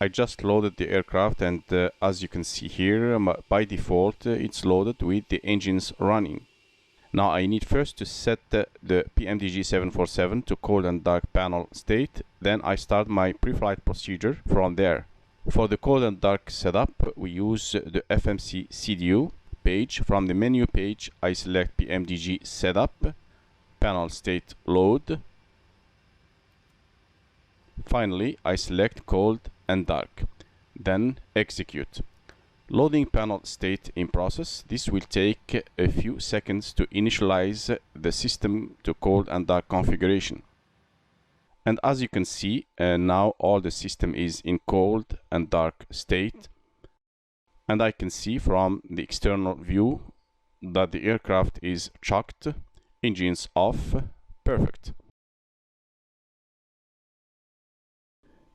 I just loaded the aircraft, and as you can see here, by default it's loaded with the engines running. Now I need first to set the PMDG 747 to cold and dark panel state, then I start my pre-flight procedure from there. For the cold and dark setup, we use the FMC CDU page. From the menu page, I select PMDG setup, panel state load. Finally, I select cold and dark, then execute. Loading panel state in process. This will take a few seconds to initialize the system to cold and dark configuration. And as you can see, now all the system is in cold and dark state. And I can see from the external view that the aircraft is chucked, engines off, perfect.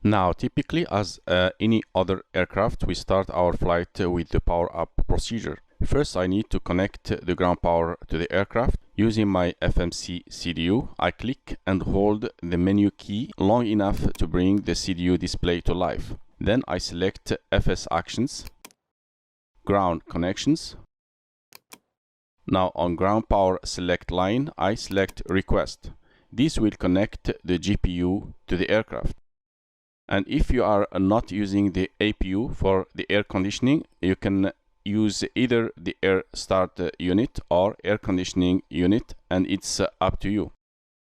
Now, typically, as any other aircraft, we start our flight with the power up procedure. First, I need to connect the ground power to the aircraft. Using my FMC CDU, I click and hold the menu key long enough to bring the CDU display to life. Then I select FS Actions, Ground Connections. Now on ground power select line, I select Request. This will connect the GPU to the aircraft. And if you are not using the APU for the air conditioning, you can use either the air start unit or air conditioning unit, and it's up to you.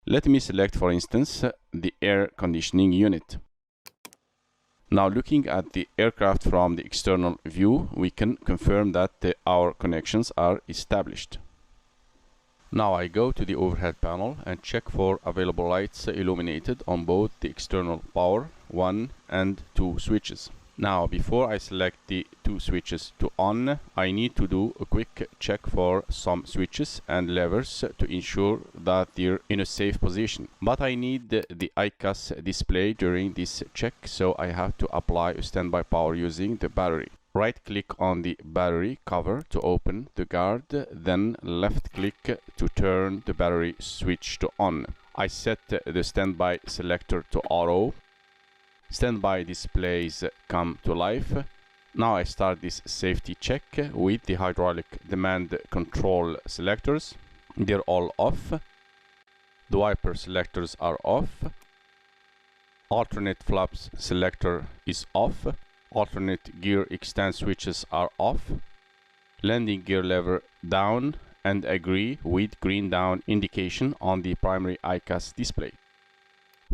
Let me select, for instance, the air conditioning unit. Now, looking at the aircraft from the external view, we can confirm that our connections are established. Now I go to the overhead panel and check for available lights illuminated on both the external power 1 and 2 switches. Now, before I select the 2 switches to on, I need to do a quick check for some switches and levers to ensure that they're in a safe position. But I need the ICAS display during this check, so I have to apply a standby power using the battery. Right-click on the battery cover to open the guard, then left-click to turn the battery switch to on. I set the standby selector to auto. Standby displays come to life. Now I start this safety check with the hydraulic demand control selectors. They're all off. The wiper selectors are off. Alternate flaps selector is off. Alternate gear extend switches are off. Landing gear lever down, and agree with green down indication on the primary ICAS display.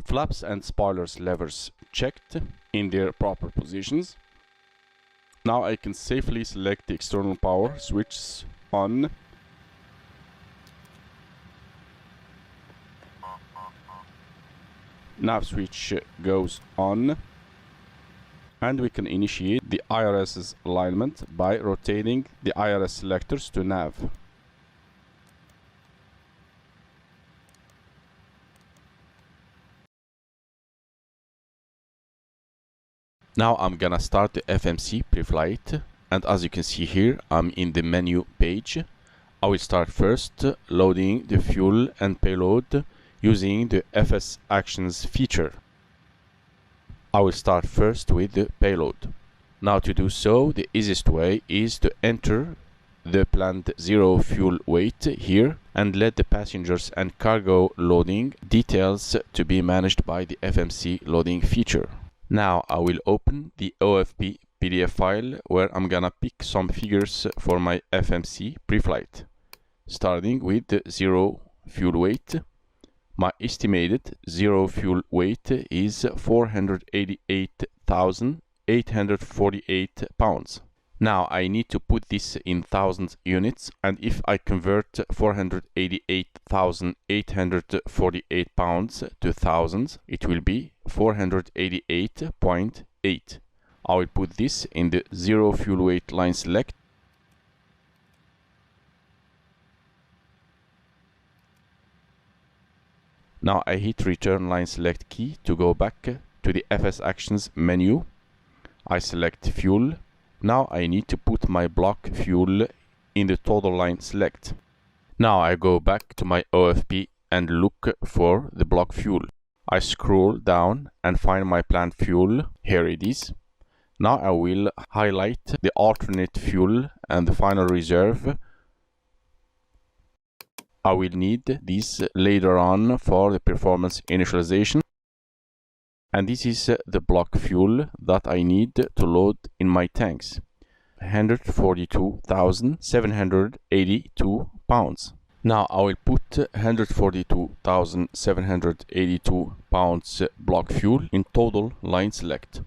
Flaps and spoilers levers checked in their proper positions. Now I can safely select the external power switches on. Nav switch goes on. And we can initiate the IRS's alignment by rotating the IRS selectors to nav. Now I'm gonna start the FMC Preflight, and as you can see here, I'm in the menu page. I will start first loading the fuel and payload using the FS Actions feature. I will start first with the payload. Now to do so, the easiest way is to enter the planned 0 fuel weight here and let the passengers and cargo loading details to be managed by the FMC loading feature. Now I will open the OFP PDF file where I'm gonna pick some figures for my FMC Preflight. Starting with the 0 fuel weight. My estimated 0 fuel weight is 488,848 pounds. Now I need to put this in thousand units, and if I convert 488,848 pounds to thousands, it will be 488.8. I will put this in the 0 fuel weight line select. Now I hit return line select key to go back to the FS Actions menu. I select fuel. Now I need to put my block fuel in the total line select. Now I go back to my OFP and look for the block fuel. I scroll down and find my planned fuel. Here it is. Now I will highlight the alternate fuel and the final reserve. I will need this later on for the performance initialization. And this is the block fuel that I need to load in my tanks. 142,782 pounds. Now I will put 142,782 pounds block fuel in total line select.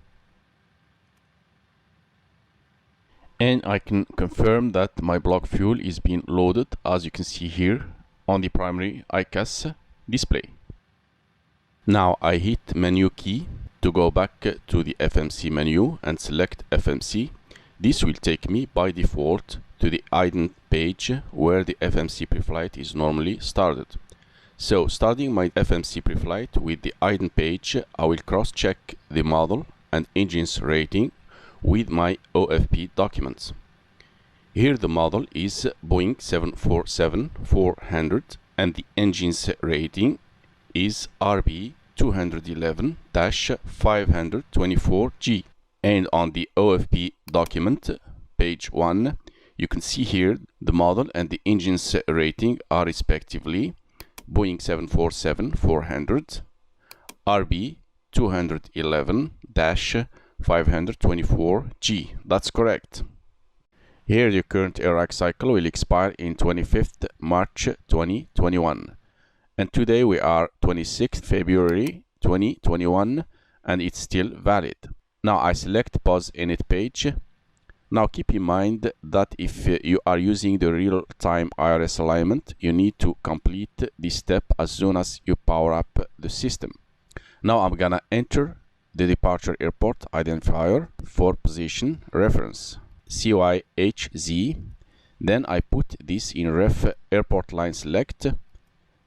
And I can confirm that my block fuel is being loaded, as you can see here on the primary ICAS display. Now I hit menu key to go back to the FMC menu and select FMC. This will take me by default to the ident page where the FMC Preflight is normally started. So starting my FMC Preflight with the ident page, I will cross-check the model and engine's rating with my OFP documents. Here the model is Boeing 747-400 and the engine's rating is RB 211-524G. And on the OFP document, page 1, you can see here the model and the engine's rating are respectively Boeing 747-400, RB 211-524G. That's correct. Here the current air cycle will expire in 25th March 2021. And today we are 26th February 2021 and it's still valid. Now I select pause init page. Now keep in mind that if you are using the real-time IRS alignment, you need to complete this step as soon as you power up the system. Now I'm gonna enter the departure airport identifier for position reference, CYHZ. Then I put this in ref airport line select.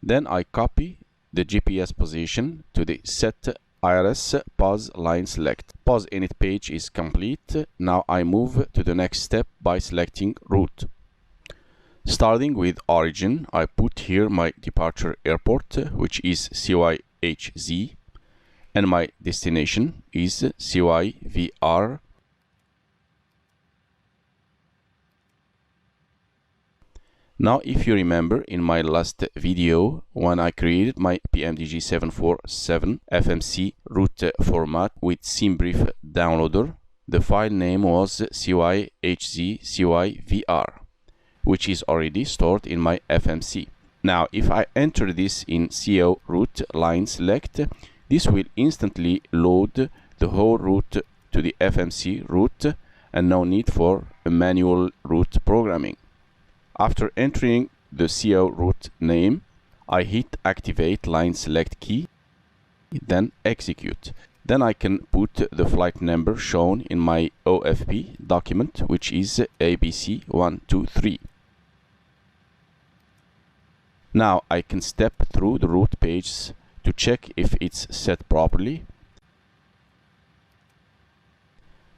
Then I copy the GPS position to the set IRS pause line select. Pause init page is complete. Now I move to the next step by selecting route. Starting with origin, I put here my departure airport, which is CYHZ, and my destination is CYVR. Now, if you remember in my last video, when I created my PMDG 747 FMC route format with SimBrief downloader, the file name was CYHZ CYVR, which is already stored in my FMC. Now, if I enter this in CO route line select, this will instantly load the whole route to the FMC route and no need for a manual route programming. After entering the CO route name, I hit activate line select key, then execute. Then I can put the flight number shown in my OFP document, which is ABC123. Now I can step through the route pages to check if it's set properly.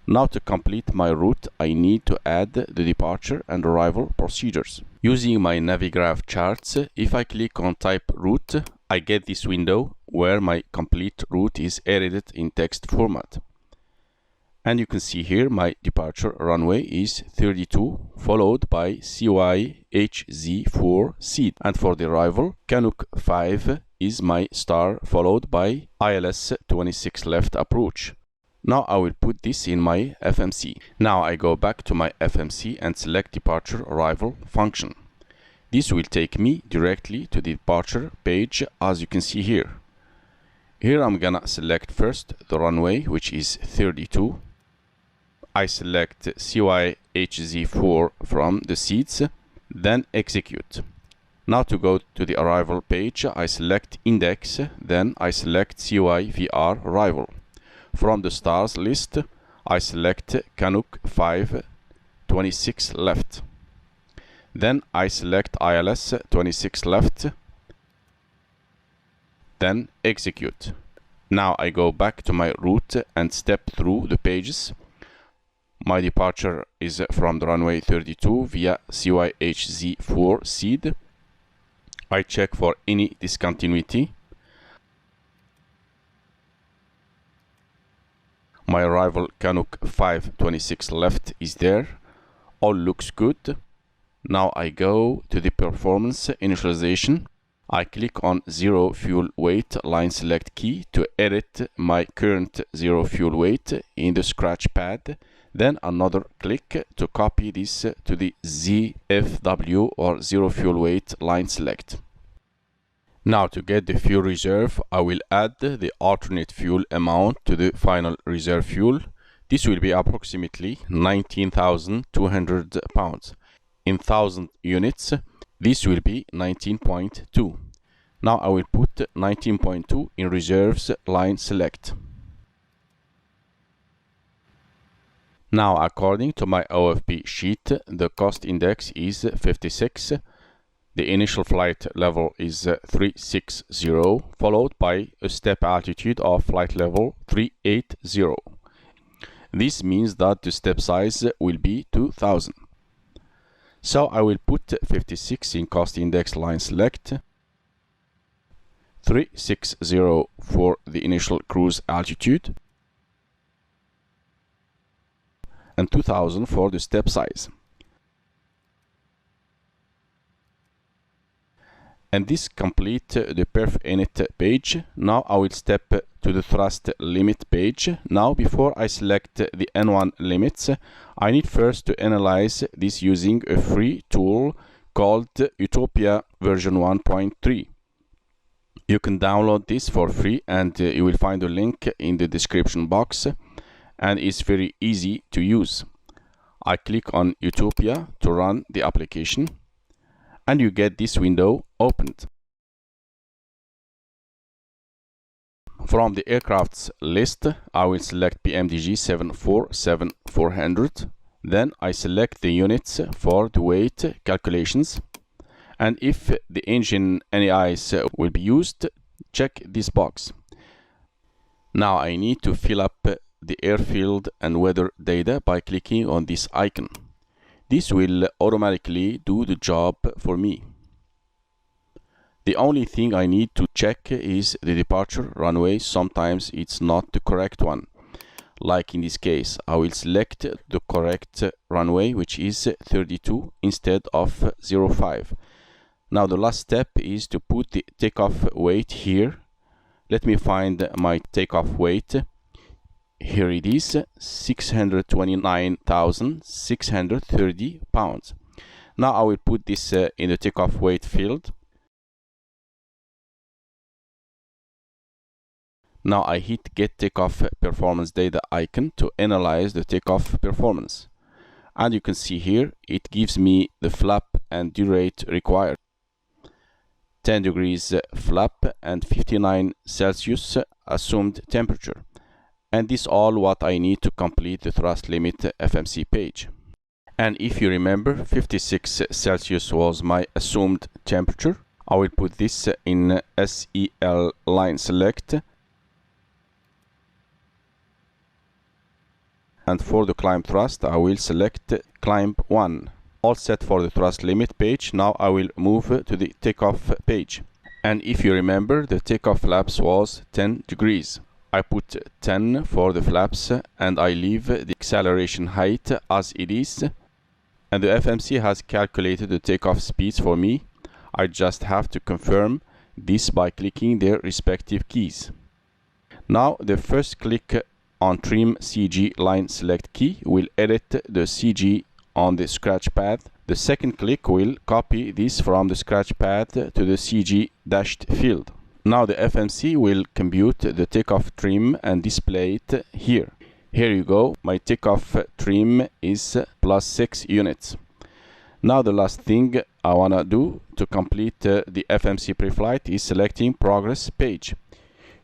Now to complete my route, I need to add the departure and arrival procedures. Using my Navigraph charts, if I click on type route, I get this window where my complete route is edited in text format. And you can see here my departure runway is 32, followed by CYHZ4 seed. And for the arrival, Canuck 5 is my star, followed by ILS 26 left approach. Now I will put this in my FMC. Now I go back to my FMC and select departure arrival function. This will take me directly to the departure page, as you can see here. Here I'm gonna select first the runway, which is 32. I select CYHZ4 from the seats, then execute. Now to go to the arrival page, I select index, then I select CYVR arrival. From the stars list, I select Canuck 5, 26 left. Then I select ILS 26 left, then execute. Now I go back to my route and step through the pages. My departure is from the runway 32 via CYHZ4 seed. I check for any discontinuity. My arrival Canuck 526 left is there. All looks good. Now I go to the performance initialization. I click on zero fuel weight line select key to edit my current zero fuel weight in the scratch pad. Then another click to copy this to the ZFW or zero fuel weight line select. Now to get the fuel reserve, I will add the alternate fuel amount to the final reserve fuel. This will be approximately 19,200 pounds. In 1000 units, this will be 19.2. Now I will put 19.2 in reserves line select. Now according to my OFP sheet, the cost index is 56. The initial flight level is 360, followed by a step altitude of flight level 380. This means that the step size will be 2000. So I will put 56 in cost index line select, 360 for the initial cruise altitude, and 2000 for the step size. And this complete the perf init page. Now I will step to the thrust limit page. Now before I select the N1 limits, I need first to analyze this using a free tool called Utopia version 1.3. You can download this for free, and you will find a link in the description box, and it's very easy to use. I click on Utopia to run the application, and you get this window opened. From the aircrafts list, I will select PMDG 747-400. Then I select the units for the weight calculations. And if the engine NAIs will be used, check this box. Now I need to fill up the airfield and weather data by clicking on this icon. This will automatically do the job for me. The only thing I need to check is the departure runway. Sometimes it's not the correct one. Like in this case, I will select the correct runway, which is 32 instead of 05. Now the last step is to put the takeoff weight here. Let me find my takeoff weight. Here it is, 629,630 pounds. Now I will put this in the takeoff weight field. Now I hit Get Takeoff Performance Data icon to analyze the takeoff performance. And you can see here, it gives me the flap and dew rate required. 10 degrees flap and 59 Celsius assumed temperature. And this all what I need to complete the thrust limit FMC page. And if you remember, 56 Celsius was my assumed temperature. I will put this in SEL line select. And for the climb thrust, I will select climb 1. All set for the thrust limit page. Now I will move to the takeoff page. And if you remember, the takeoff flaps was 10 degrees. I put 10 for the flaps and I leave the acceleration height as it is. And the FMC has calculated the takeoff speeds for me. I just have to confirm this by clicking their respective keys. Now the first click on Trim CG line select key will edit the CG on the scratch pad. The second click will copy this from the scratch pad to the CG dashed field. Now the FMC will compute the takeoff trim and display it here. Here you go, my takeoff trim is +6 units. Now the last thing I wanna do to complete the FMC Preflight is selecting progress page.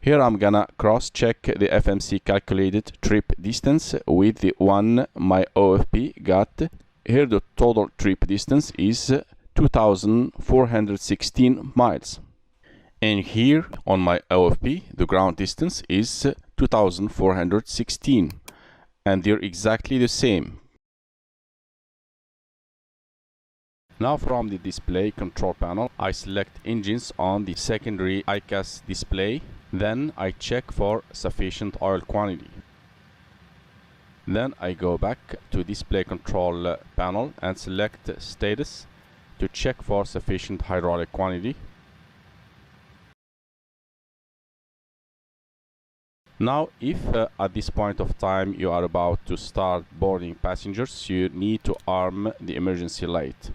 Here I'm gonna cross-check the FMC calculated trip distance with the one my OFP got. Here the total trip distance is 2,416 miles. And here on my OFP, the ground distance is 2,416. And they're exactly the same. Now from the display control panel, I select engines on the secondary ICAS display. Then I check for sufficient oil quantity. Then I go back to display control panel and select status to check for sufficient hydraulic quantity. Now, if at this point of time you are about to start boarding passengers, you need to arm the emergency light.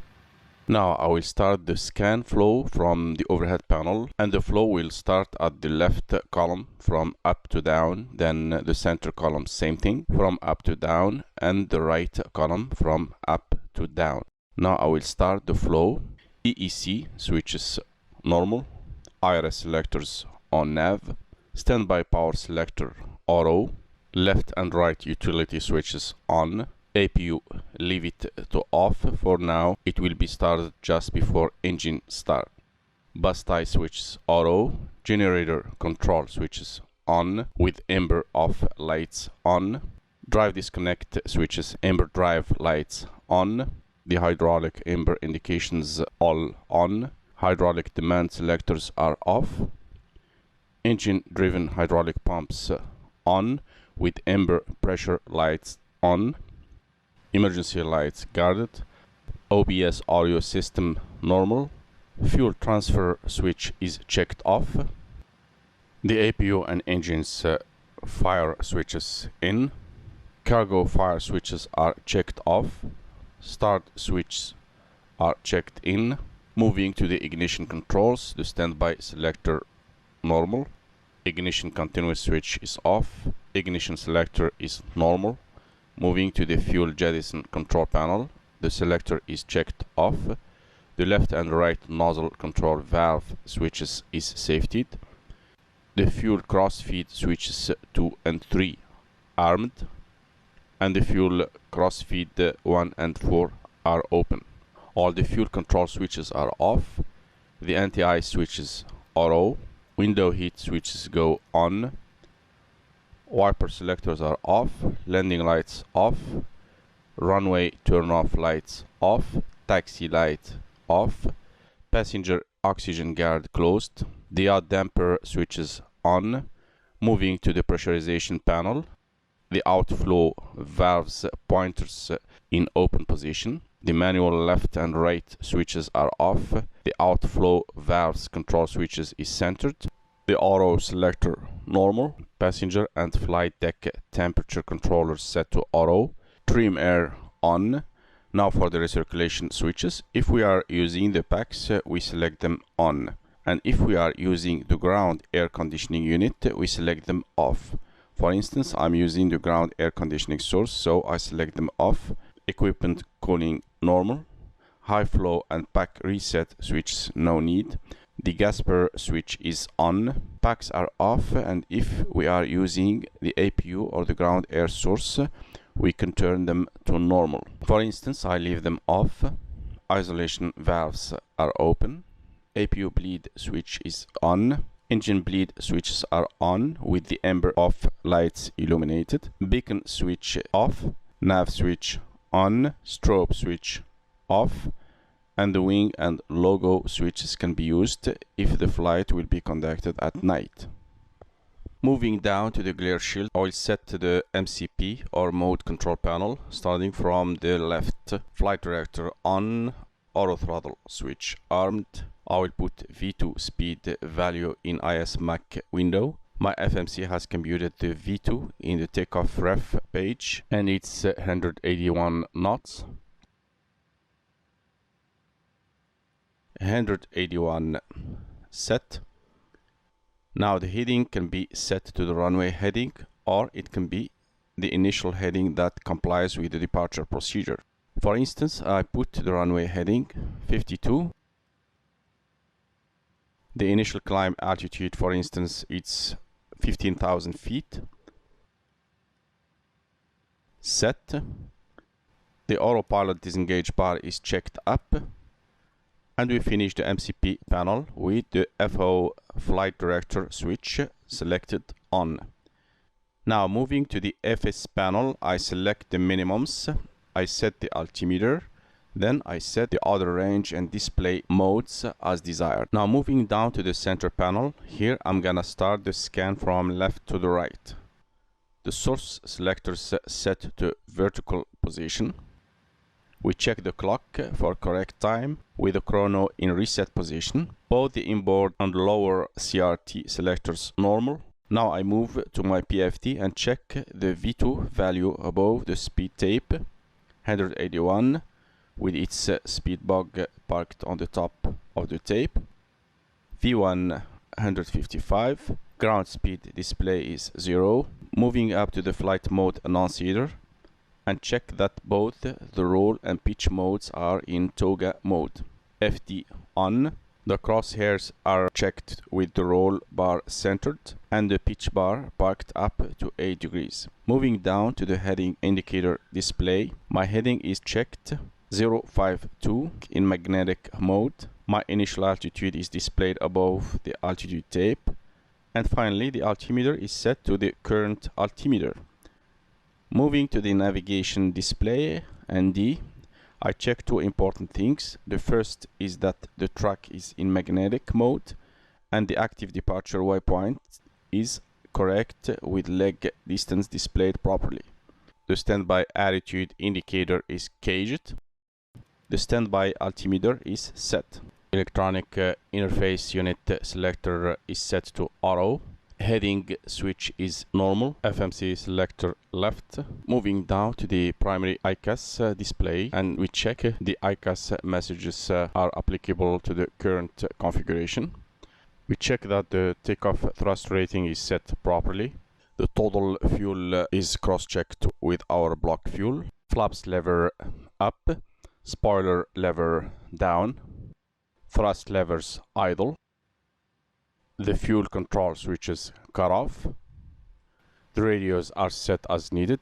Now I will start the scan flow from the overhead panel, and the flow will start at the left column from up to down, then the center column same thing from up to down, and the right column from up to down. Now I will start the flow. EEC switches normal, IRS selectors on nav, standby power selector auto, left and right utility switches on, APU leave it to off for now, it will be started just before engine start. Bus tie switches auto, generator control switches on with amber off lights on, drive disconnect switches amber drive lights on, the hydraulic amber indications all on, hydraulic demand selectors are off, engine driven hydraulic pumps on with amber pressure lights on, emergency lights guarded, OBS audio system normal, fuel transfer switch is checked off, the APU and engines fire switches in, cargo fire switches are checked off, start switches are checked in. Moving to the ignition controls, the standby selector normal, ignition continuous switch is off, ignition selector is normal. Moving to the fuel jettison control panel, the selector is checked off, the left and right nozzle control valve switches is safetied, the fuel crossfeed switches 2 and 3 armed, and the fuel crossfeed 1 and 4 are open. All the fuel control switches are off, the anti-ice switches auto, window heat switches go on, wiper selectors are off, landing lights off, runway turn off lights off, taxi light off, passenger oxygen guard closed, the yaw damper switches on. Moving to the pressurization panel, the outflow valves pointers in open position, the manual left and right switches are off, the outflow valves control switches is centered, the auto selector normal, passenger and flight deck temperature controllers set to auto, trim air on. Now for the recirculation switches, if we are using the packs, we select them on, and if we are using the ground air conditioning unit, we select them off. For instance, I'm using the ground air conditioning source, so I select them off. Equipment cooling normal, high flow and pack reset switches no need. The gasper switch is on, packs are off, and if we are using the APU or the ground air source, we can turn them to normal. For instance, I leave them off. Isolation valves are open, APU bleed switch is on, engine bleed switches are on with the amber off lights illuminated, beacon switch off, nav switch on, strobe switch off, and the wing and logo switches can be used if the flight will be conducted at night. Moving down to the glare shield, I will set the MCP or mode control panel, starting from the left. Flight director on, auto throttle switch armed. I will put V2 speed value in ISMAC window. My FMC has computed the V2 in the takeoff ref page, and it's 181 knots. 181 set. Now the heading can be set to the runway heading, or it can be the initial heading that complies with the departure procedure. For instance, I put the runway heading 52. The initial climb altitude, for instance, it's 15,000 feet. Set. The autopilot disengage bar is checked up. And we finish the MCP panel with the FO flight director switch selected on. Now moving to the FS panel, I select the minimums, I set the altimeter, then I set the other range and display modes as desired. Now moving down to the center panel, here I'm gonna start the scan from left to the right. the source selector set to vertical position. We check the clock for correct time with the chrono in reset position. Both the inboard and lower CRT selectors normal. Now I move to my PFD and check the V2 value above the speed tape, 181, with its speed bug parked on the top of the tape. V1 155, ground speed display is 0. Moving up to the flight mode annunciator and check that both the roll and pitch modes are in toga mode. FD on. The crosshairs are checked with the roll bar centered and the pitch bar parked up to 8 degrees. Moving down to the heading indicator display, my heading is checked 052 in magnetic mode. My initial altitude is displayed above the altitude tape. And finally, the altimeter is set to the current altimeter. Moving to the navigation display, ND, I check two important things. The first is that the track is in magnetic mode and the active departure waypoint is correct with leg distance displayed properly. The standby attitude indicator is caged. The standby altimeter is set. Electronic interface unit selector is set to auto. Heading switch is normal. FMC selector left. Moving down to the primary ICAS display, and we check the ICAS messages are applicable to the current configuration. We check that the takeoff thrust rating is set properly. The total fuel is cross-checked with our block fuel. Flaps lever up, spoiler lever down, thrust levers idle. The fuel control switches cut off. The radios are set as needed.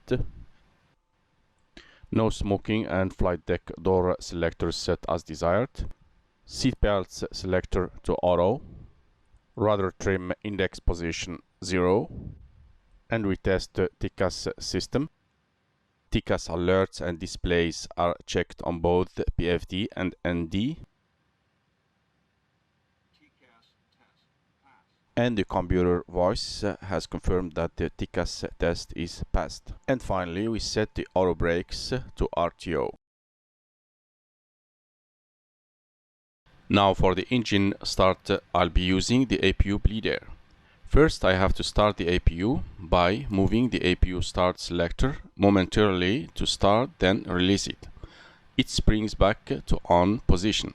No smoking and flight deck door selectors set as desired. Seat belts selector to auto. Rudder trim index position 0. And we test the TCAS system. TCAS alerts and displays are checked on both PFD and ND. And the computer voice has confirmed that the TCAS test is passed. And finally, we set the auto brakes to RTO. Now for the engine start, I'll be using the APU bleed air. First, I have to start the APU by moving the APU start selector momentarily to start, then release it. It springs back to on position.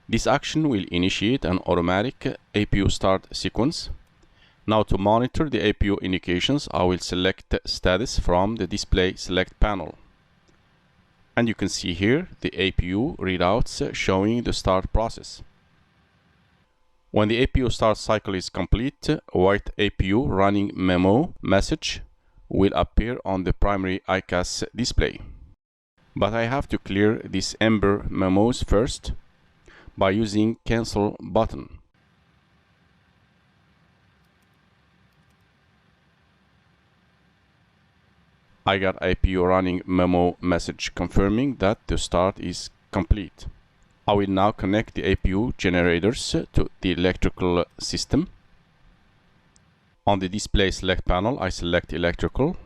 This action will initiate an automatic APU start sequence. Now to monitor the APU indications, I will select status from the display select panel. And you can see here the APU readouts showing the start process. When the APU start cycle is complete, a white APU running memo message will appear on the primary ICAS display. But I have to clear these amber memos first by using cancel button. I got APU running memo message confirming that the start is complete. I will now connect the APU generators to the electrical system. On the display select panel, I select electrical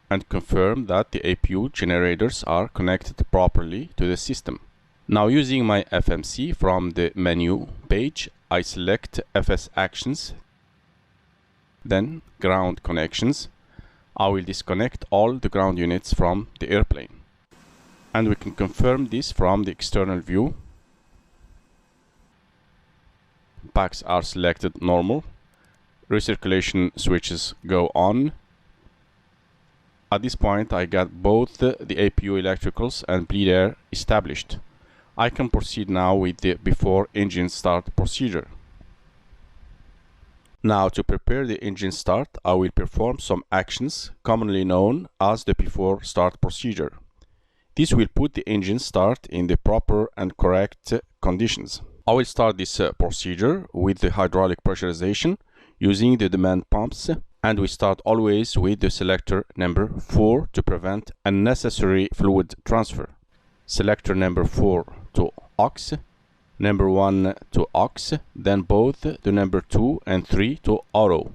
and confirm that the APU generators are connected properly to the system. Now using my FMC from the menu page, I select FS Actions, then Ground Connections. I will disconnect all the ground units from the airplane. And we can confirm this from the external view. Packs are selected normal. Recirculation switches go on. At this point I got both the APU electricals and bleed air established. I can proceed now with the before engine start procedure. Now to prepare the engine start, I will perform some actions commonly known as the before start procedure. This will put the engine start in the proper and correct conditions. I will start this procedure with the hydraulic pressurization using the demand pumps, and we start always with the selector number 4 to prevent unnecessary fluid transfer. Selector number 4 to aux, number 1 to aux, then both the number 2 and 3 to auto.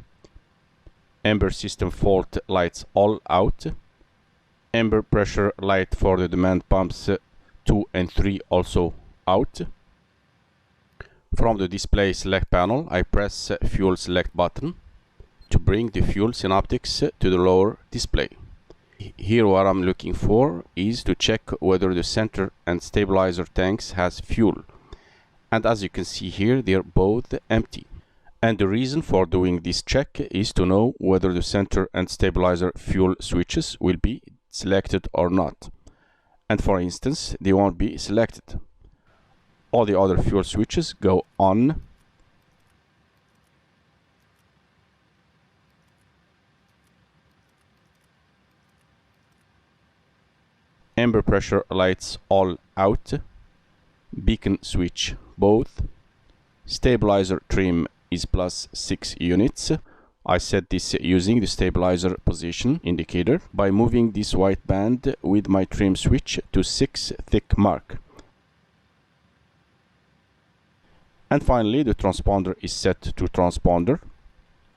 Amber system fault lights all out. Amber pressure light for the demand pumps 2 and 3 also out. From the display select panel, I press fuel select button to bring the fuel synaptics to the lower display. Here what I'm looking for is to check whether the center and stabilizer tanks has fuel. And as you can see here, they're both empty. And the reason for doing this check is to know whether the center and stabilizer fuel switches will be selected or not. And for instance, they won't be selected. All the other fuel switches go on. Amber pressure lights all out. Beacon switch both. Stabilizer trim is +6 units. I set this using the stabilizer position indicator by moving this white band with my trim switch to 6 thick mark. And finally, the transponder is set to transponder.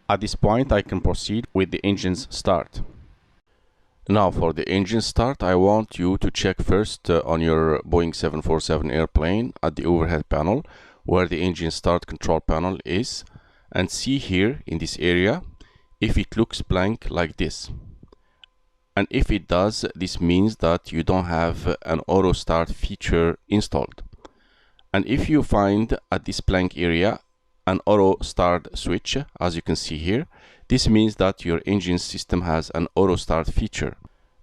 At this point, I can proceed with the engine's start. Now for the engine start, I want you to check first on your Boeing 747 airplane at the overhead panel where the engine start control panel is, and see here in this area if it looks blank like this. And if it does, this means that you don't have an auto start feature installed. And if you find at this blank area an auto start switch, as you can see here, this means that your engine system has an auto start feature.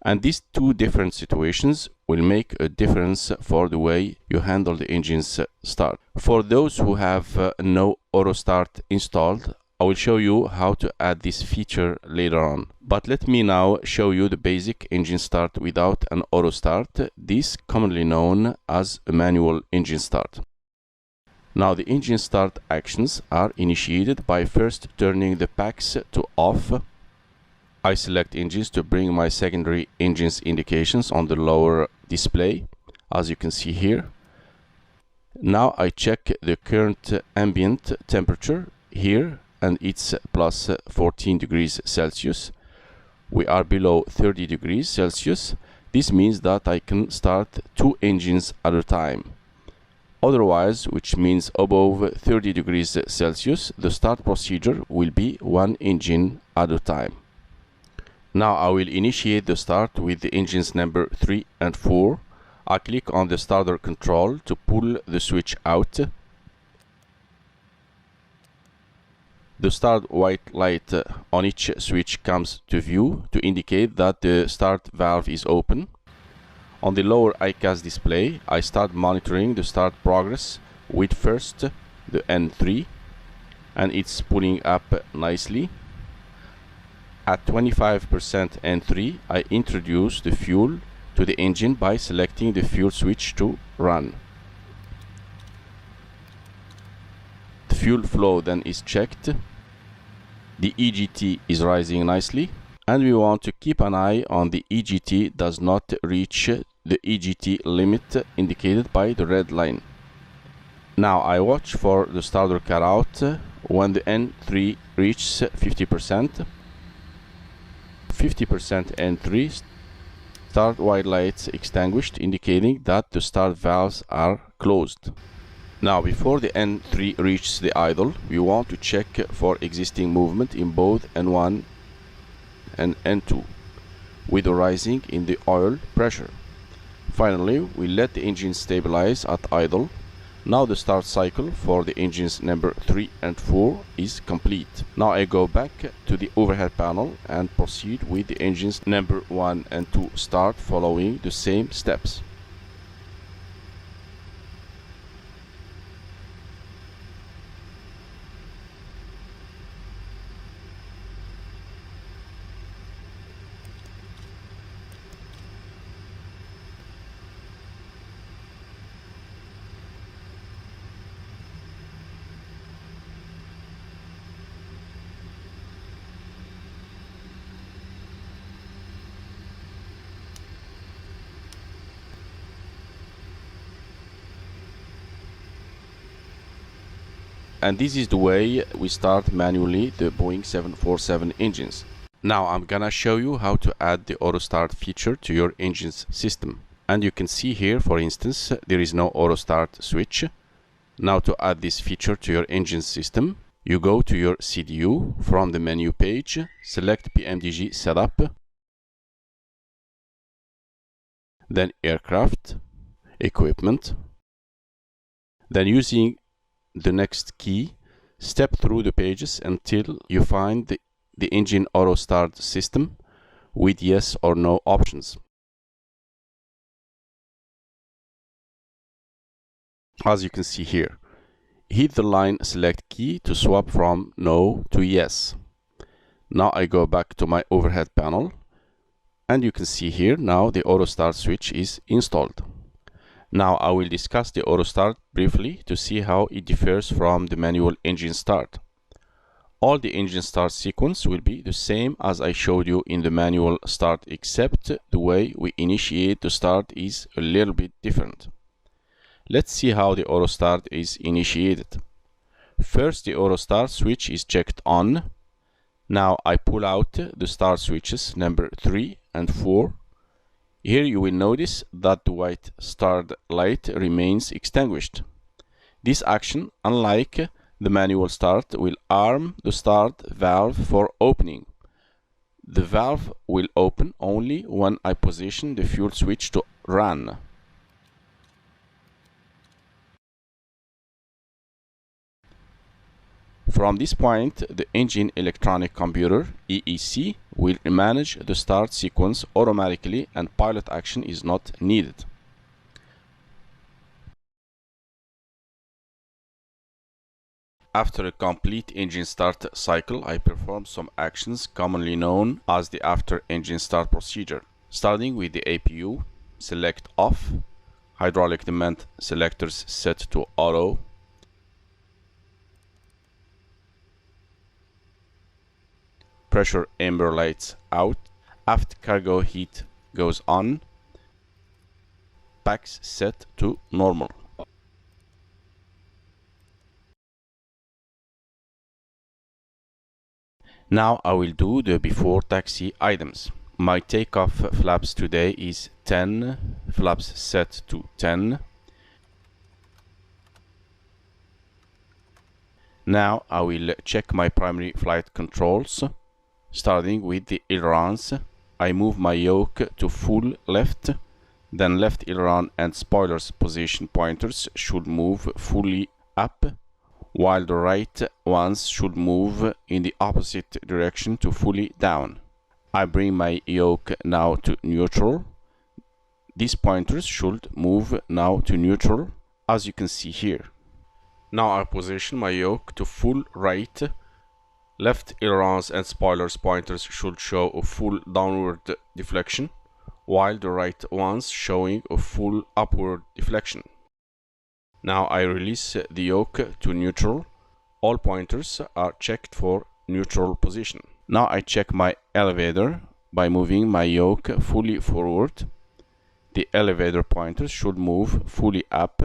And these two different situations will make a difference for the way you handle the engine's start. For those who have no auto start installed, I will show you how to add this feature later on. But let me now show you the basic engine start without an auto start, this commonly known as a manual engine start. Now the engine start actions are initiated by first turning the packs to off. I select engines to bring my secondary engines indications on the lower display, as you can see here. Now I check the current ambient temperature here, and it's plus 14 degrees Celsius. We are below 30 degrees Celsius. This means that I can start 2 engines at a time. Otherwise, which means above 30 degrees Celsius, the start procedure will be 1 engine at a time. Now I will initiate the start with the engines number 3 and 4. I click on the starter control to pull the switch out. The start white light on each switch comes to view to indicate that the start valve is open. On the lower ICAS display, I start monitoring the start progress with first the N3, and it's pulling up nicely. At 25% N3, I introduce the fuel to the engine by selecting the fuel switch to run. The fuel flow then is checked. The EGT is rising nicely, and we want to keep an eye on the EGT does not reach the EGT limit indicated by the red line. Now I watch for the starter cutout when the N3 reaches 50%. 50% N3, start white lights extinguished, indicating that the start valves are closed. Now before the N3 reaches the idle, we want to check for existing movement in both N1 and N2 with a rising in the oil pressure. Finally, we let the engine stabilize at idle. Now the start cycle for the engines number 3 and 4 is complete. Now I go back to the overhead panel and proceed with the engines number 1 and 2 start, following the same steps. And this is the way we start manually the Boeing 747 engines. Now I'm gonna show you how to add the auto start feature to your engine's system. And you can see here, for instance, there is no auto start switch. Now to add this feature to your engine's system, you go to your CDU from the menu page, select PMDG setup, then aircraft, equipment, then using the next key, step through the pages until you find the engine auto start system with yes or no options. As you can see here, hit the line select key to swap from no to yes. Now I go back to my overhead panel, and you can see here now the auto start switch is installed. Now I will discuss the auto start briefly to see how it differs from the manual engine start. All the engine start sequence will be the same as I showed you in the manual start, except the way we initiate the start is a little bit different. Let's see how the auto start is initiated. First, the auto start switch is checked on. Now I pull out the start switches number 3 and 4. Here you will notice that the white start light remains extinguished. This action, unlike the manual start, will arm the start valve for opening. The valve will open only when I position the fuel switch to run. From this point, the engine electronic computer, EEC, will manage the start sequence automatically and pilot action is not needed. After a complete engine start cycle, I perform some actions commonly known as the after engine start procedure. Starting with the APU, select off, hydraulic demand selectors set to auto, pressure amber lights out, aft cargo heat goes on, packs set to normal. Now I will do the before taxi items. My takeoff flaps today is 10, flaps set to 10. Now I will check my primary flight controls. Starting with the ailerons, I move my yoke to full left, then left aileron and spoilers position pointers should move fully up, while the right ones should move in the opposite direction to fully down. I bring my yoke now to neutral. These pointers should move now to neutral, as you can see here. Now I position my yoke to full right. Left ailerons and spoilers pointers should show a full downward deflection, while the right ones showing a full upward deflection. Now I release the yoke to neutral. All pointers are checked for neutral position. Now I check my elevator by moving my yoke fully forward. The elevator pointers should move fully up.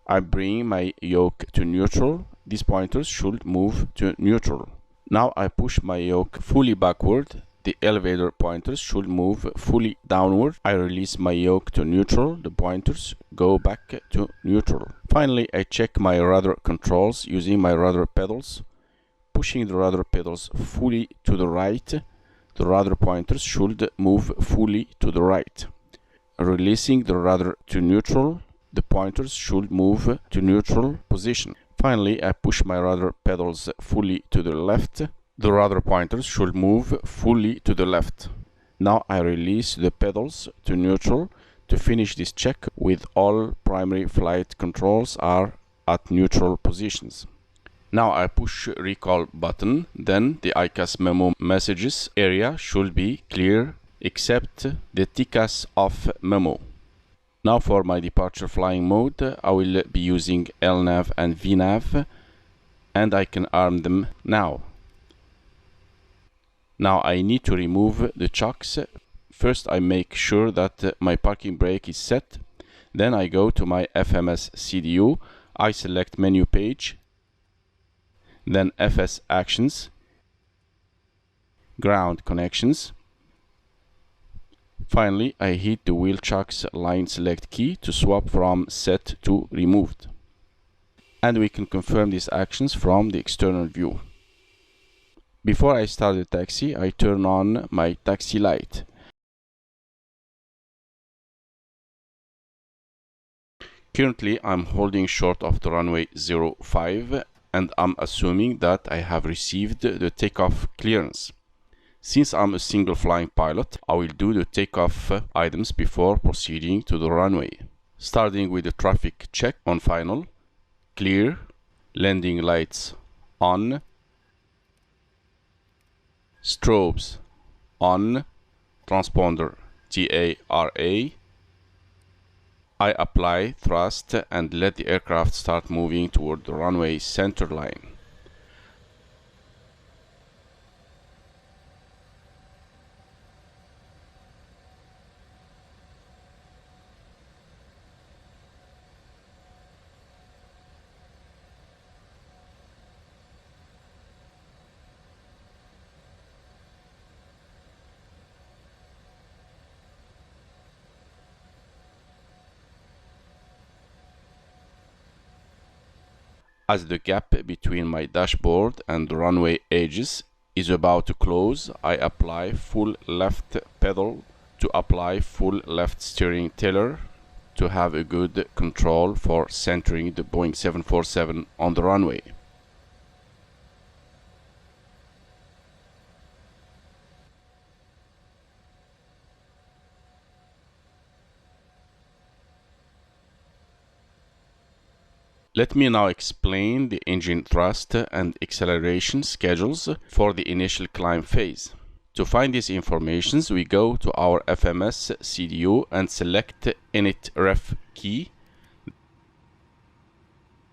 I bring my yoke to neutral. These pointers should move to neutral. Now I push my yoke fully backward. The elevator pointers should move fully downward. I release my yoke to neutral. The pointers go back to neutral. Finally, I check my rudder controls using my rudder pedals. Pushing the rudder pedals fully to the right, the rudder pointers should move fully to the right. Releasing the rudder to neutral, the pointers should move to neutral position. Finally, I push my rudder pedals fully to the left. The rudder pointers should move fully to the left. Now I release the pedals to neutral to finish this check with all primary flight controls are at neutral positions. Now I push recall button, then the ICAS memo messages area should be clear except the TCAS off memo. Now for my departure flying mode, I will be using LNAV and VNAV, and I can arm them now. Now I need to remove the chocks. First I make sure that my parking brake is set. Then I go to my FMS CDU. I select menu page. Then FS actions. ground connections. Finally, I hit the wheel chucks line select key to swap from set to removed. And we can confirm these actions from the external view. Before I start the taxi, I turn on my taxi light. Currently, I'm holding short of the runway 05 and I'm assuming that I have received the takeoff clearance. Since I'm a single flying pilot, I will do the takeoff items before proceeding to the runway. Starting with the traffic check on final, clear, landing lights on, strobes on, transponder TARA. I apply thrust and let the aircraft start moving toward the runway center line. As the gap between my dashboard and the runway edges is about to close, I apply full left pedal to apply full left steering tiller to have a good control for centering the Boeing 747 on the runway. Let me now explain the engine thrust and acceleration schedules for the initial climb phase. To find these informations, we go to our FMS CDU and select Init Ref key,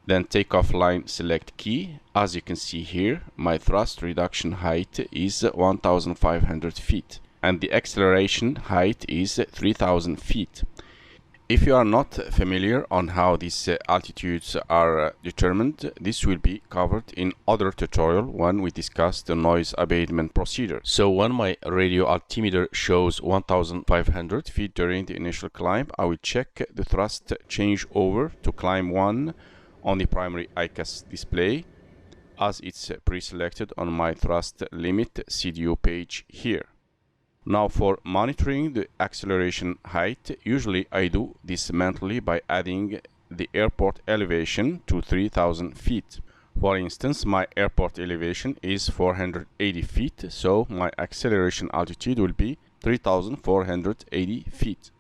then takeoff line select key. As you can see here, my thrust reduction height is 1500 feet and the acceleration height is 3000 feet. If you are not familiar on how these altitudes are determined, this will be covered in other tutorial when we discuss the noise abatement procedure. So when my radio altimeter shows 1500 feet during the initial climb, I will check the thrust changeover to climb 1 on the primary ICAS display, as it's pre-selected on my thrust limit CDU page here. Now for monitoring the acceleration height, usually I do this mentally by adding the airport elevation to 3000 feet. For instance, my airport elevation is 480 feet, so my acceleration altitude will be 3480 feet.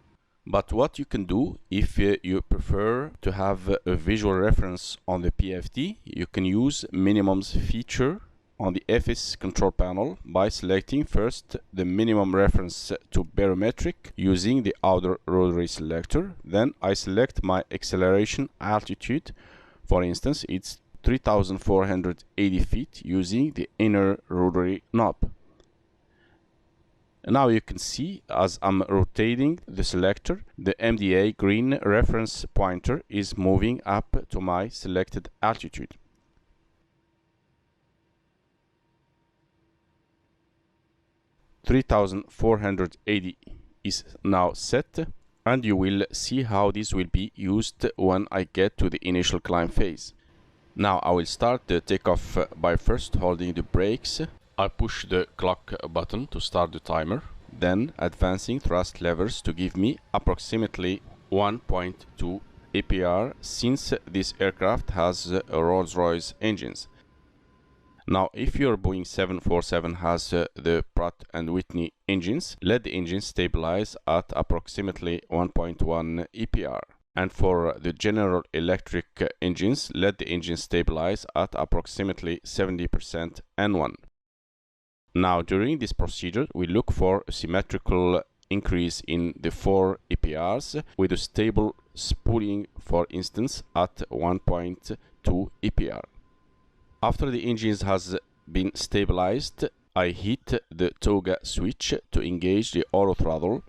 But what you can do, if you prefer to have a visual reference on the PFD, you can use minimums feature on the FS control panel by selecting first the minimum reference to barometric using the outer rotary selector. Then I select my acceleration altitude. For instance, it's 3480 feet using the inner rotary knob. Now you can see as I'm rotating the selector, the MDA green reference pointer is moving up to my selected altitude. (3480) is now set, and you will see how this will be used when I get to the initial climb phase. Now I will start the takeoff by first holding the brakes. I push the clock button to start the timer, then advancing thrust levers to give me approximately 1.2 APR, since this aircraft has Rolls-Royce engines. Now, if your Boeing 747 has the Pratt & Whitney engines, let the engine stabilize at approximately 1.1 EPR. And for the General Electric engines, let the engine stabilize at approximately 70% N1. Now, during this procedure, we look for a symmetrical increase in the 4 EPRs with a stable spooling, for instance, at 1.2 EPR. After the engines has been stabilized, I hit the toga switch to engage the auto throttle.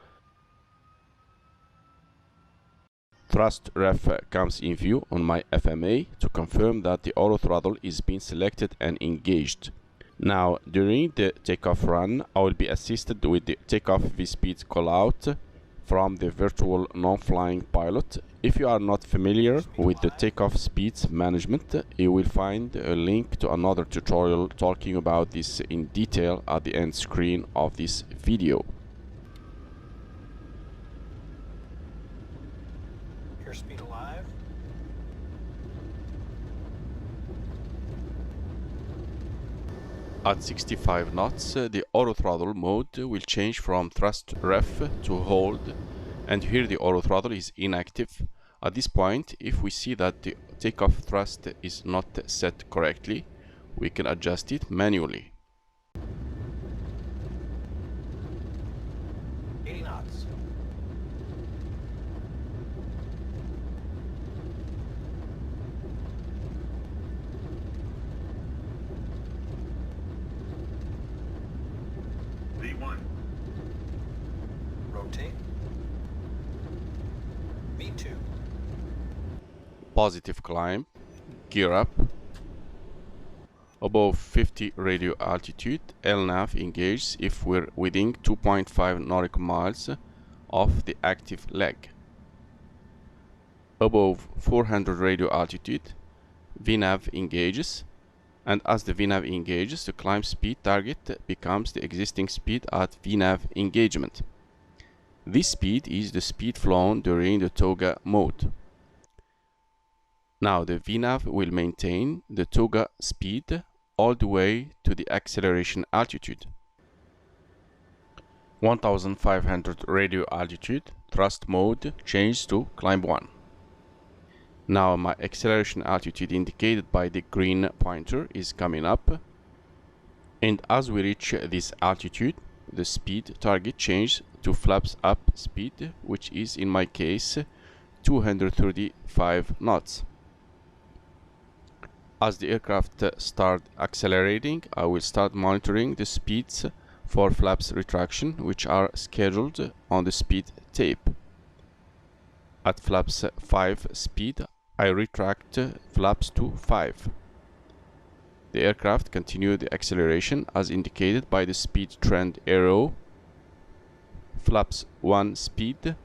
Thrust ref comes in view on my FMA to confirm that the auto throttle is being selected and engaged. Now, during the takeoff run, I will be assisted with the takeoff V-speed callout from the virtual non-flying pilot. If you are not familiar with the takeoff speeds management, you will find a link to another tutorial talking about this in detail at the end screen of this video. Airspeed alive. At 65 knots, the auto throttle mode will change from thrust ref to hold, and here the auto throttle is inactive. At this point, if we see that the takeoff thrust is not set correctly, we can adjust it manually. 80 knots. V1. Rotate. V2. Positive climb, gear up. Above 50 radio altitude, LNAV engages if we're within 2.5 nautical miles of the active leg. Above 400 radio altitude, VNAV engages, and as the VNAV engages, the climb speed target becomes the existing speed at VNAV engagement. This speed is the speed flown during the toga mode. Now the VNAV will maintain the toga speed all the way to the acceleration altitude. 1500 radio altitude, thrust mode changes to climb 1. Now my acceleration altitude indicated by the green pointer is coming up, and as we reach this altitude, the speed target changes to flaps up speed, which is in my case 235 knots. As the aircraft start accelerating, I will start monitoring the speeds for flaps retraction, which are scheduled on the speed tape. At flaps 5 speed, I retract flaps to 5. The aircraft continues the acceleration as indicated by the speed trend arrow. Flaps 1 speed,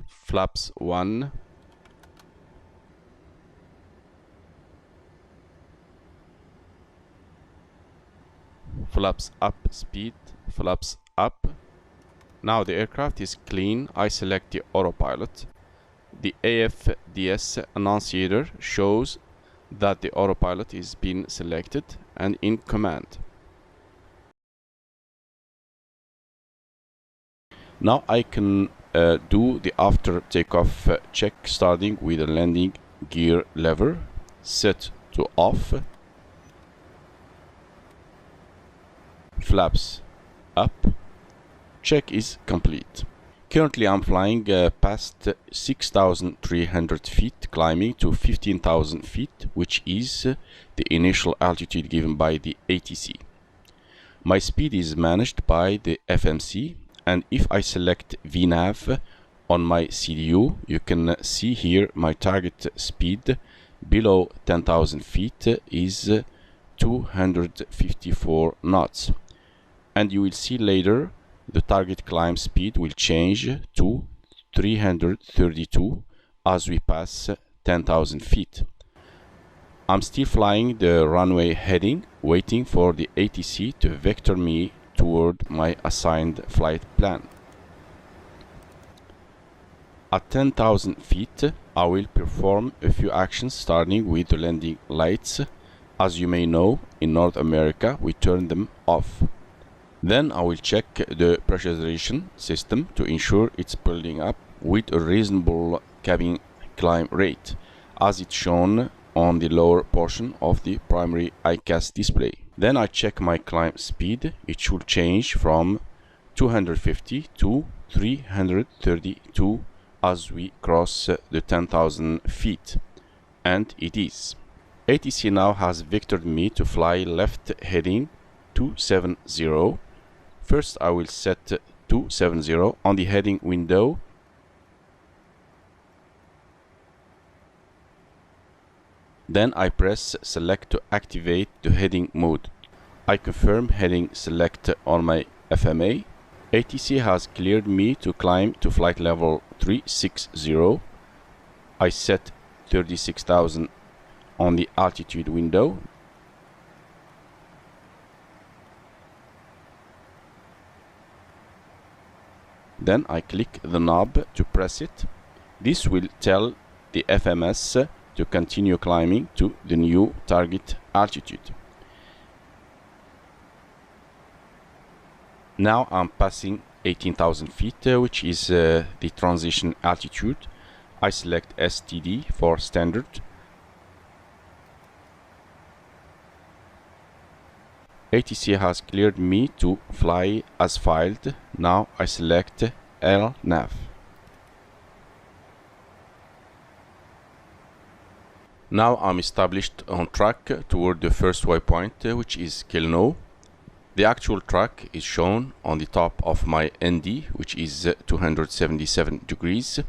flaps 1, flaps up speed, flaps up. Now the aircraft is clean. I select the autopilot. The AFDS annunciator shows that the autopilot is being selected and in command. Now I can do the after takeoff check, starting with the landing gear lever set to off, flaps up, check is complete. Currently I'm flying past 6,300 feet, climbing to 15,000 feet, which is the initial altitude given by the ATC. My speed is managed by the FMC, and if I select VNAV on my CDU, you can see here my target speed below 10,000 feet is 254 knots. And you will see later the target climb speed will change to 332 as we pass 10,000 feet. I'm still flying the runway heading, waiting for the ATC to vector me toward my assigned flight plan. At 10,000 feet, I will perform a few actions, starting with the landing lights. As you may know, in North America we turn them off. Then I will check the pressurization system to ensure it's building up with a reasonable cabin climb rate, as it's shown on the lower portion of the primary ICAS display. Then I check my climb speed. It should change from 250 to 332 as we cross the 10,000 feet, and it is. ATC now has vectored me to fly left heading 270. First I will set 270 on the heading window. Then I press select to activate the heading mode. I confirm heading select on my FMA. ATC has cleared me to climb to flight level 360. I set 36,000 on the altitude window. Then I click the knob to press it. This will tell the FMS to continue climbing to the new target altitude. Now I'm passing 18,000 feet, which is the transition altitude. I select STD for standard. ATC has cleared me to fly as filed. Now I select LNAV. Now I'm established on track toward the first waypoint, which is Kelno. The actual track is shown on the top of my ND, which is 277 degrees,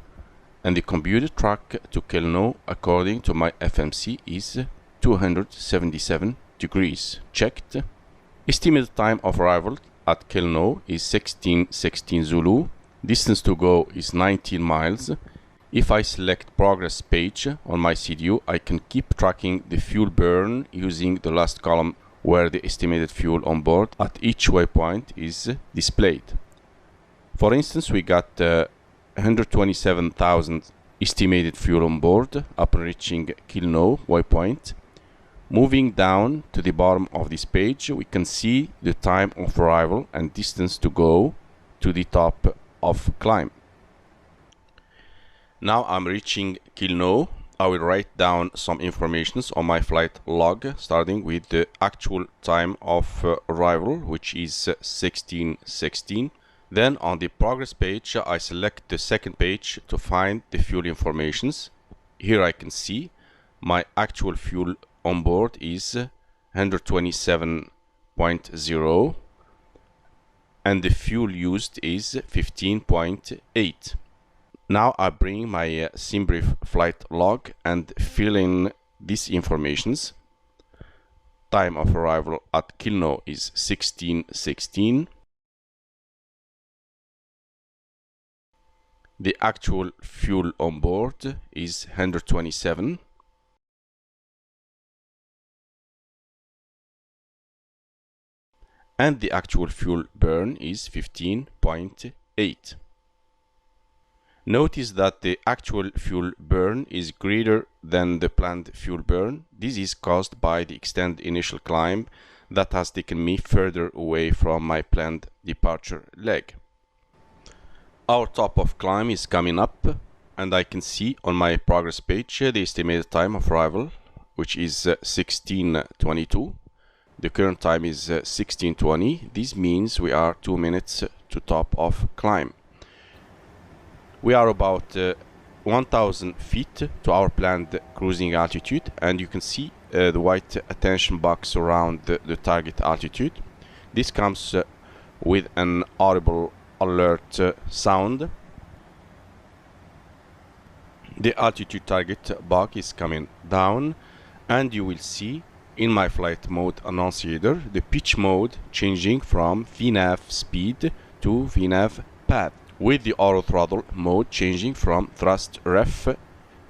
and the computed track to Kelno according to my FMC is 277 degrees. Checked. Estimated time of arrival at Kelno is 1616 Zulu. Distance to go is 19 miles. If I select progress page on my CDU, I can keep tracking the fuel burn using the last column where the estimated fuel on board at each waypoint is displayed. For instance, we got 127,000 estimated fuel on board upon reaching Kelno waypoint. Moving down to the bottom of this page, we can see the time of arrival and distance to go to the top of climb. Now I'm reaching Kelno. I will write down some information on my flight log, starting with the actual time of arrival, which is 1616. Then on the progress page, I select the second page to find the fuel informations. Here I can see my actual fuel on board is 127.0 and the fuel used is 15.8. Now I bring my SimBrief flight log and fill in these informations. Time of arrival at Kelno is 1616. The actual fuel on board is 127. And the actual fuel burn is 15.8. Notice that the actual fuel burn is greater than the planned fuel burn. This is caused by the extended initial climb that has taken me further away from my planned departure leg. Our top of climb is coming up, and I can see on my progress page the estimated time of arrival, which is 1622. The current time is 1620. This means we are 2 minutes to top of climb. We are about 1000 feet to our planned cruising altitude, and you can see the white attention box around the target altitude. This comes with an audible alert sound. The altitude target box is coming down, and you will see in my flight mode annunciator the pitch mode changing from VNAV speed to VNAV path, with the auto throttle mode changing from thrust ref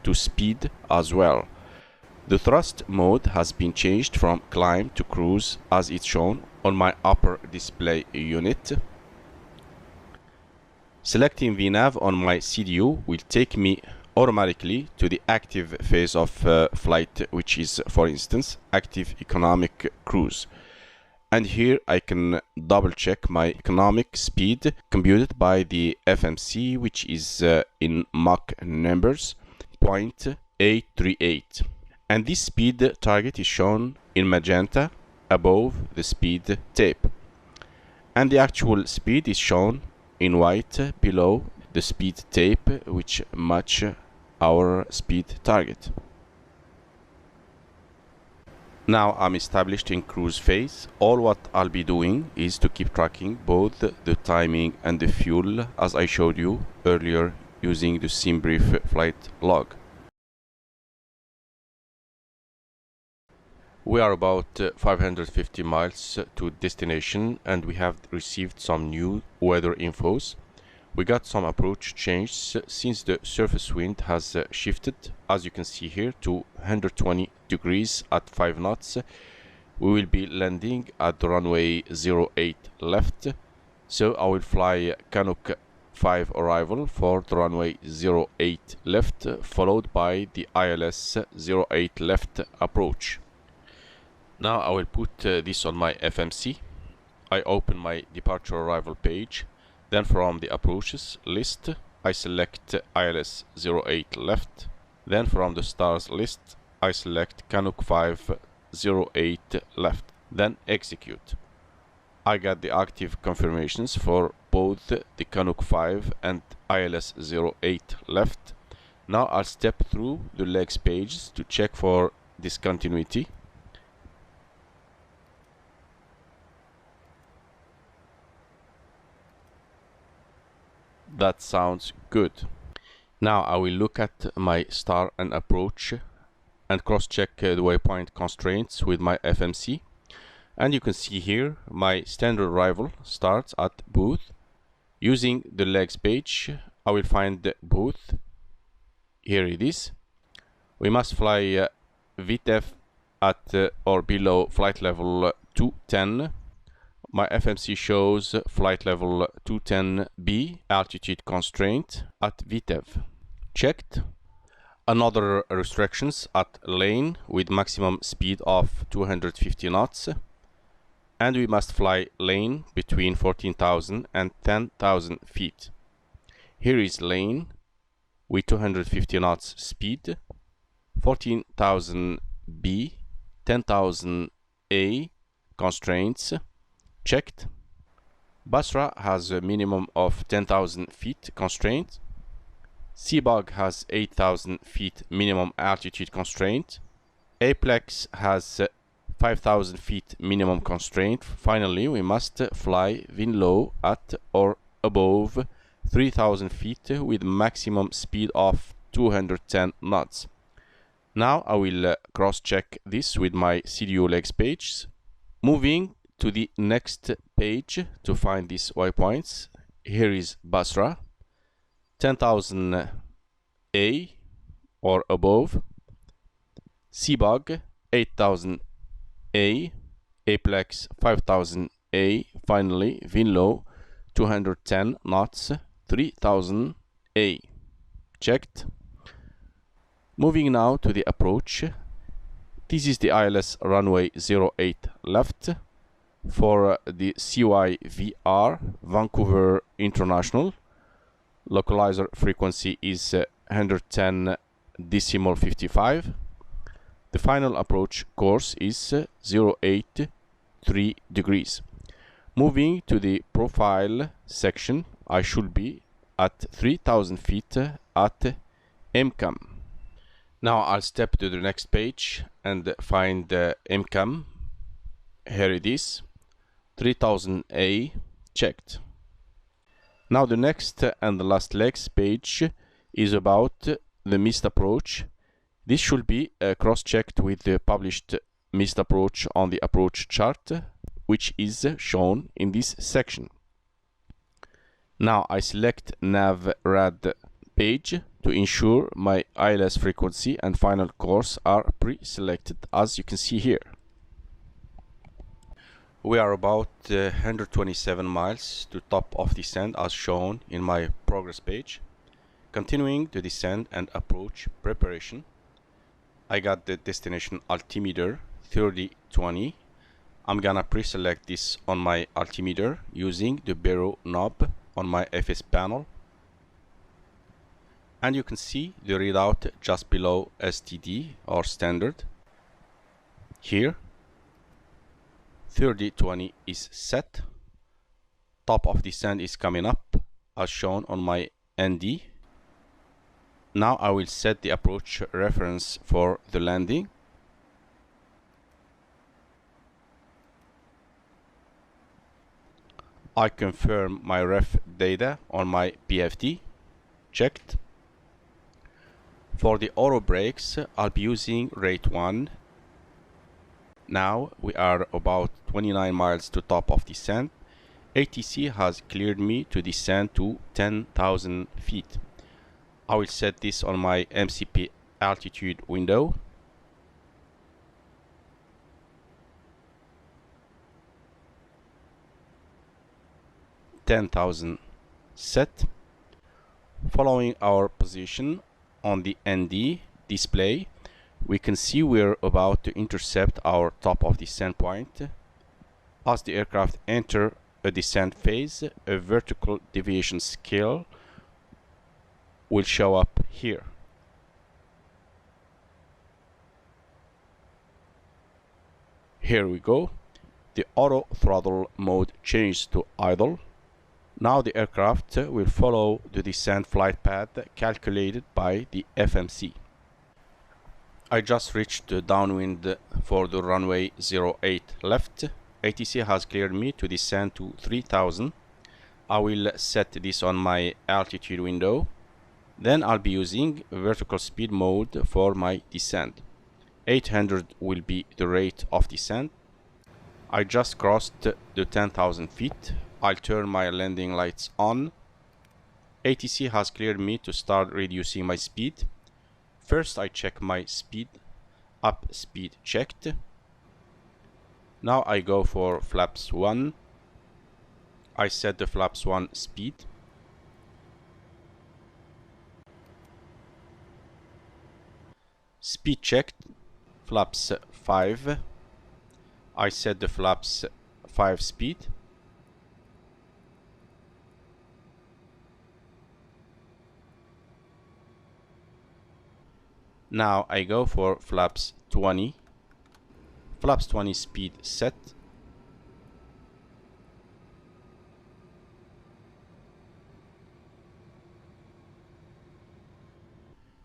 to speed as well. The thrust mode has been changed from climb to cruise as it's shown on my upper display unit. Selecting VNAV on my CDU will take me automatically to the active phase of flight, which is, for instance, active economic cruise. And here I can double check my economic speed computed by the FMC, which is in Mach numbers 0.838. And this speed target is shown in magenta above the speed tape. And the actual speed is shown in white below the speed tape, which match our speed target. Now I'm established in cruise phase. All what I'll be doing is to keep tracking both the timing and the fuel as I showed you earlier using the SimBrief flight log. We are about 550 miles to destination, and we have received some new weather infos. We got some approach changes since the surface wind has shifted, as you can see here, to 120 degrees at 5 knots. We will be landing at the runway 08 left, so I will fly Canuck 5 arrival for the runway 08 left, followed by the ILS 08 left approach. Now I will put this on my FMC. I open my departure arrival page. Then from the approaches list, I select ILS 08 left. Then from the stars list, I select Canuck 5 08 left. Then execute. I got the active confirmations for both the Canuck 5 and ILS 08 left. Now I'll step through the legs pages to check for discontinuity. That sounds good. Now I will look at my star and approach and cross-check the waypoint constraints with my FMC. And you can see here my standard arrival starts at booth. Using the legs page, I will find the booth. Here it is. We must fly VTEF at or below flight level 210. My FMC shows flight level 210B, altitude constraint at VTEV. Checked. Another restrictions at lane with maximum speed of 250 knots. And we must fly lane between 14,000 and 10,000 feet. Here is lane with 250 knots speed, 14,000B, 10,000A constraints. Checked. Basra has a minimum of 10,000 feet constraint. Seabug has 8,000 feet minimum altitude constraint. Aplex has 5,000 feet minimum constraint. Finally, we must fly wind low at or above 3,000 feet with maximum speed of 210 knots. Now I will cross-check this with my CDO legs page. Moving to the next page to find these waypoints. Here is Basra, 10,000 A or above. Seabug, 8,000 A. Aplex, 5,000 A. Finally, wind low, 210 knots, 3,000 A. Checked. Moving now to the approach. This is the ILS runway 08 left. For the CYVR Vancouver International, localizer frequency is 110.55. The final approach course is 083 degrees. Moving to the profile section, I should be at 3,000 feet at MCAM. Now I'll step to the next page and find the MCAM. Here it is. 3000A checked. Now the next and the last legs page is about the missed approach. This should be cross-checked with the published missed approach on the approach chart, which is shown in this section. Now I select NavRad page to ensure my ILS frequency and final course are pre-selected, as you can see here. We are about 127 miles to top of descent as shown in my progress page. Continuing the descent and approach preparation, I got the destination altimeter 3020. I'm gonna pre-select this on my altimeter using the barrow knob on my FS panel. And you can see the readout just below STD or standard. Here 3020 is set. Top of descent is coming up as shown on my ND. Now I will set the approach reference for the landing. I confirm my ref data on my PFD. Checked. For the auto brakes, I'll be using rate 1. Now we are about 29 miles to top of descent. ATC has cleared me to descend to 10,000 feet. I will set this on my MCP altitude window. $10,000 set. Following our position on the ND display, we can see we're about to intercept our top of descent point. As the aircraft enter a descent phase, a vertical deviation scale will show up here. Here we go. The auto throttle mode changed to idle. Now the aircraft will follow the descent flight path calculated by the FMC. I just reached the downwind for the runway 08 left. ATC has cleared me to descend to 3000. I will set this on my altitude window. Then I'll be using vertical speed mode for my descent. 800 will be the rate of descent. I just crossed the 10,000 feet. I'll turn my landing lights on. ATC has cleared me to start reducing my speed. First I check my speed. Up speed checked. Now I go for flaps 1. I set the flaps 1 speed. Speed checked. Flaps 5. I set the flaps 5 speed. Now I go for flaps 20. Flaps 20 speed set.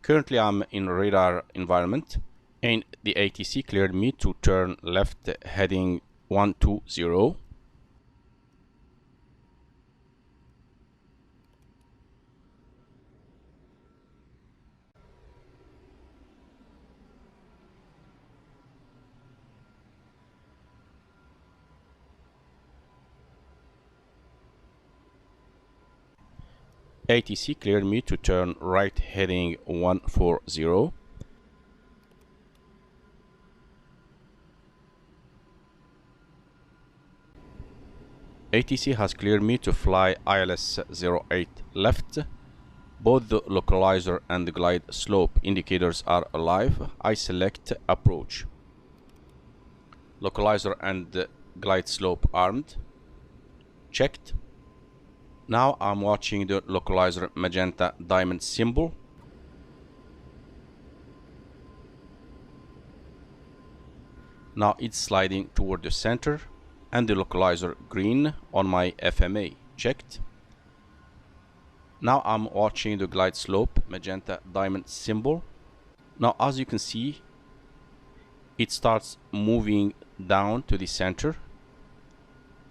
Currently I'm in radar environment and the ATC cleared me to turn left heading 120. ATC cleared me to turn right heading 140. ATC has cleared me to fly ILS 08 left. Both the localizer and the glide slope indicators are alive. I select approach. Localizer and glide slope armed. Checked. Now I'm watching the localizer magenta diamond symbol. Now it's sliding toward the center, and the localizer green on my FMA checked. Now I'm watching the glide slope magenta diamond symbol. Now as you can see, it starts moving down to the center.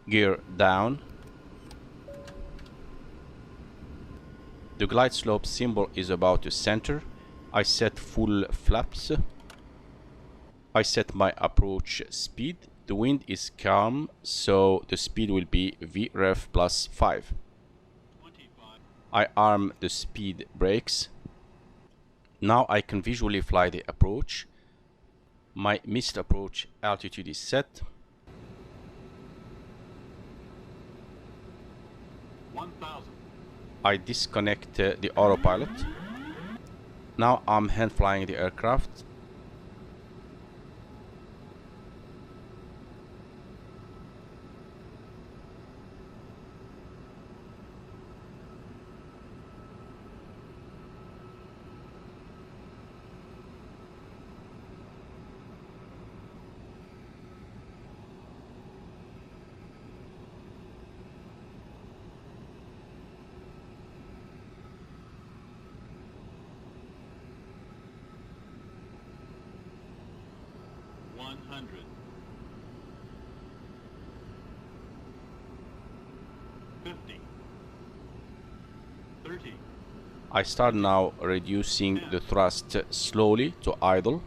Gear down. The glide slope symbol is about to center. I set full flaps. I set my approach speed. The wind is calm, so the speed will be VREF plus 5. I arm the speed brakes. Now I can visually fly the approach. My missed approach altitude is set. 1,000. I disconnect the autopilot. Now I'm hand flying the aircraft. I start now reducing the thrust slowly to idle.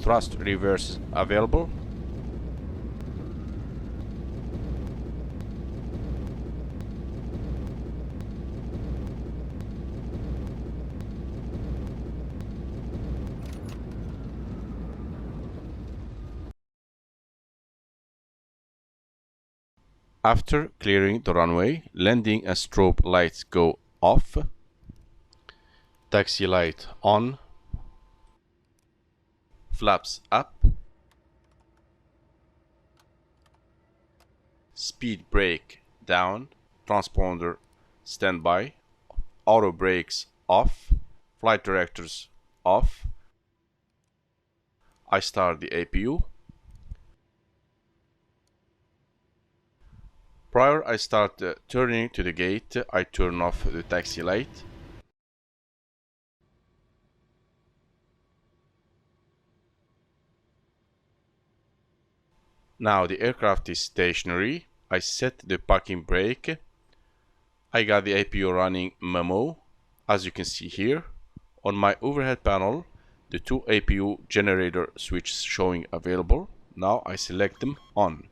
thrust reverse available. After clearing the runway, landing and strobe lights go off. Taxi light on. Flaps up. Speed brake down. Transponder standby. Auto brakes off. Flight directors off. I start the APU. Prior I start turning to the gate, I turn off the taxi light. Now the aircraft is stationary. I set the parking brake. I got the APU running memo, as you can see here. On my overhead panel, the two APU generator switches showing available. Now I select them on.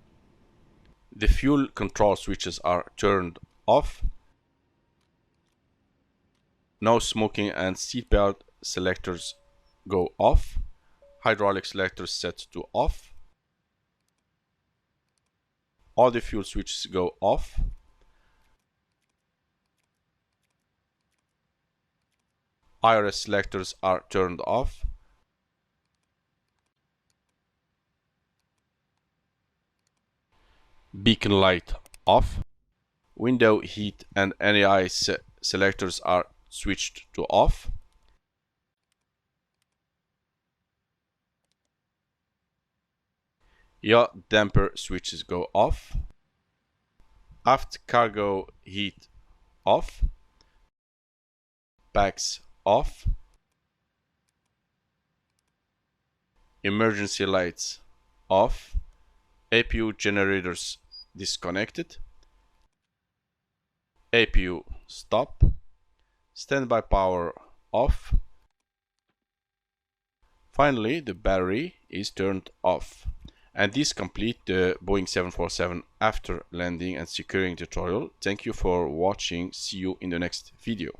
The fuel control switches are turned off. No smoking and seatbelt selectors go off. Hydraulic selectors set to off. All the fuel switches go off. IRS selectors are turned off. Beacon light off. Window heat and NAI selectors are switched to off. Yaw damper switches go off. Aft cargo heat off. Packs off. Emergency lights off. APU generators disconnected. APU stop. Standby power off. Finally, the battery is turned off. And this completes the Boeing 747 after landing and securing tutorial. Thank you for watching. See you in the next video.